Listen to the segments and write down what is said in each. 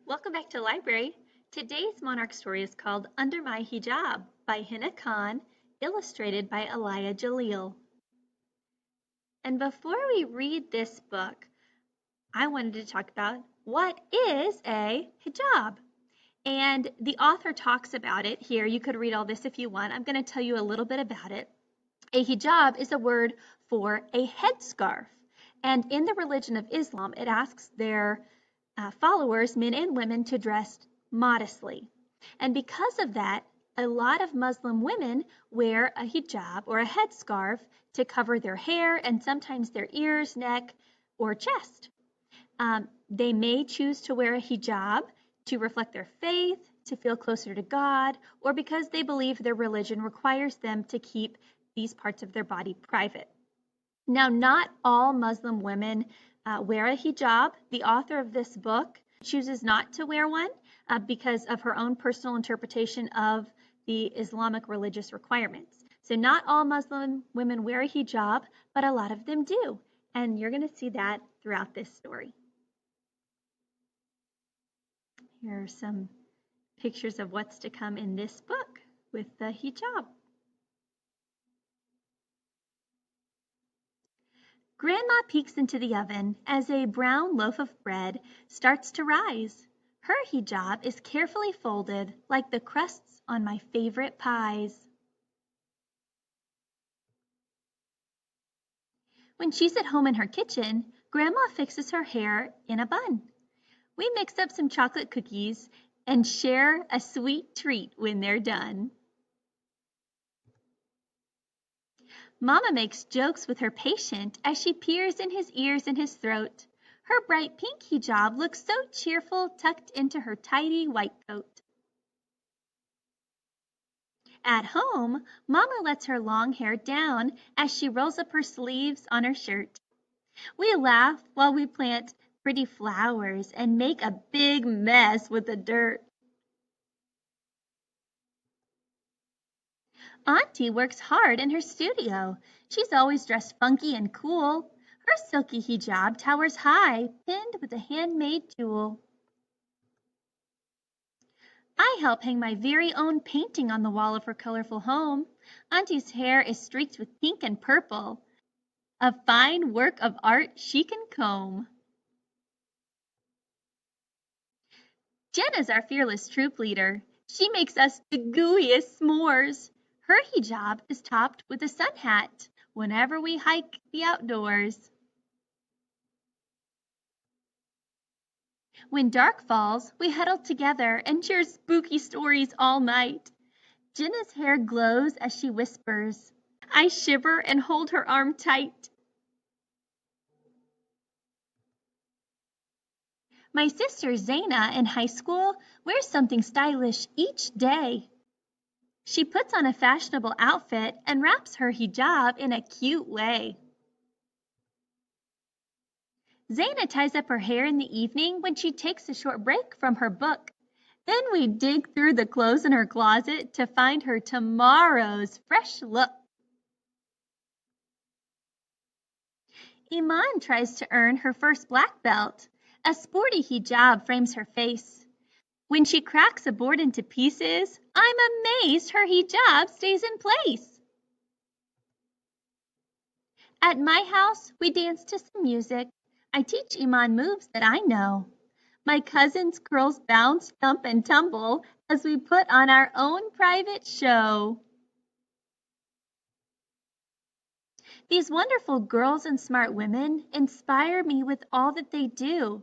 Welcome back to the library. Today's monarch story is called Under My Hijab by Hina Khan, illustrated by Alaya Jalil. And before we read this book, I wanted to talk about what is a hijab. And the author talks about it here. You could read all this if you want. I'm going to tell you a little bit about it. A hijab is a word for a headscarf. And in the religion of Islam, it asks their followers, men and women, to dress modestly. And because of that, a lot of Muslim women wear a hijab or a headscarf to cover their hair and sometimes their ears, neck, or chest. They may choose to wear a hijab to reflect their faith, to feel closer to God, or because they believe their religion requires them to keep these parts of their body private. Now, not all Muslim women wear a hijab. The author of this book chooses not to wear one because of her own personal interpretation of the Islamic religious requirements. So not all Muslim women wear a hijab, but a lot of them do. And you're going to see that throughout this story. Here are some pictures of what's to come in this book with the hijab. Grandma peeks into the oven as a brown loaf of bread starts to rise. Her hijab is carefully folded like the crusts on my favorite pies. When she's at home in her kitchen, Grandma fixes her hair in a bun. We mix up some chocolate cookies and share a sweet treat when they're done. Mama makes jokes with her patient as she peers in his ears and his throat. Her bright pink hijab looks so cheerful tucked into her tidy white coat. At home, Mama lets her long hair down as she rolls up her sleeves on her shirt. We laugh while we plant pretty flowers and make a big mess with the dirt. Auntie works hard in her studio. She's always dressed funky and cool. Her silky hijab towers high, pinned with a handmade jewel. I help hang my very own painting on the wall of her colorful home. Auntie's hair is streaked with pink and purple, a fine work of art she can comb. Jenna's our fearless troop leader. She makes us the gooeyest s'mores. Her hijab is topped with a sun hat whenever we hike the outdoors. When dark falls, we huddle together and share spooky stories all night. Jenna's hair glows as she whispers. I shiver and hold her arm tight. My sister Zaina in high school wears something stylish each day. She puts on a fashionable outfit and wraps her hijab in a cute way. Zaina ties up her hair in the evening when she takes a short break from her book. Then we dig through the clothes in her closet to find her tomorrow's fresh look. Iman tries to earn her first black belt. A sporty hijab frames her face. When she cracks a board into pieces, I'm amazed her hijab stays in place. At my house, we dance to some music. I teach Iman moves that I know. My cousin's curls bounce, thump, and tumble as we put on our own private show. These wonderful girls and smart women inspire me with all that they do.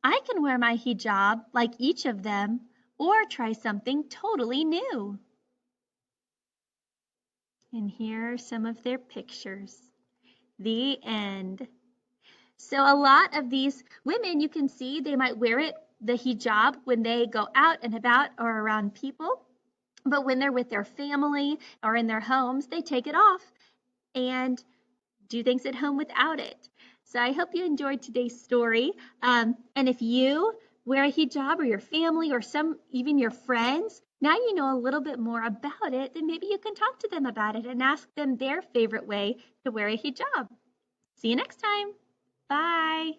I can wear my hijab like each of them or try something totally new. And here are some of their pictures. The end. So a lot of these women, you can see they might wear it, the hijab, when they go out and about or around people. But when they're with their family or in their homes, they take it off and do things at home without it. So I hope you enjoyed today's story. And if you wear a hijab or your family or even your friends, now you know a little bit more about it, then maybe you can talk to them about it and ask them their favorite way to wear a hijab. See you next time. Bye.